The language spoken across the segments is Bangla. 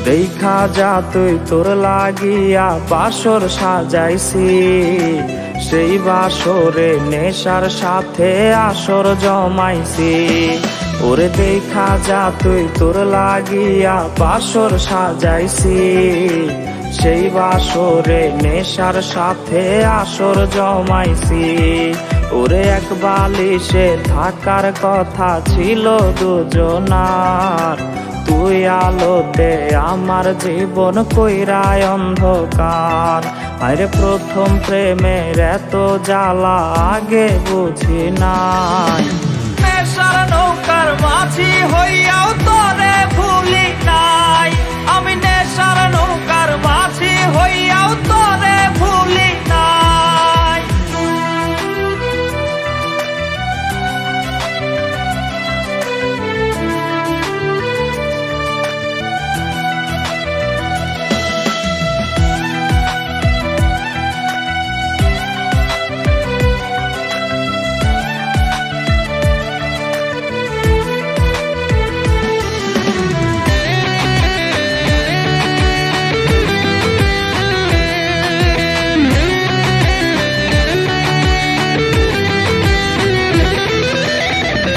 দেখা যা তুই তোর লাগিয়া বাসর সাজাইছি, সেই বাসরে নেশার সাথে আসর জমাইছি। ওরে দেখা যা তুই তোর লাগিয়া বাসর সাজাইছি, সেই বাসরে নেশার সাথে আসর জমাইছি। ওরে এক বালিশে থাকার কথা ছিল দুজনার, তুই আলোতে আমার জীবন কইরায় অন্ধকার। আরে প্রথম প্রেমের এত জ্বালা আগে বুঝি নাই, নেশার নৌকার মাঝি হইয়াও তোরে ভুলি নাই, আমি নেশার নৌকার মাঝি হইয়াও তোরে ভুলি নাই।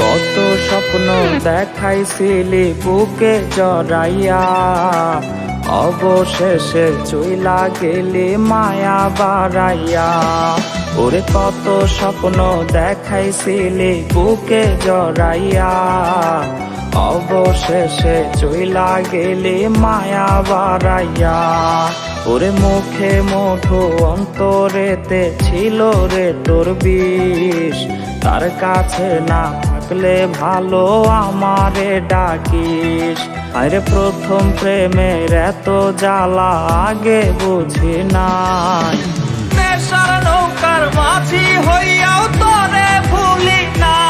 কত স্বপ্ন দেখাইছিলি বুকে জড়াইয়া, অবশেষে চইলা গেলি মায়া বাড়াইয়া। ওরে কত স্বপ্ন দেখাইছিলি বুকে জড়াইয়া, অবশেষে চইলা গেলি মায়া বাড়াইয়া। ওরে মুখে মধু অন্তরেতে ছিল রে তোর বিষ, তার কাছে না থাকলে ভালো আমারে ডাকিস। আরে প্রথম প্রেমের এত জ্বালা আগে বুঝি নাই, নেশার নৌকার মাঝি হইয়াও তোরে ভুলি নাই।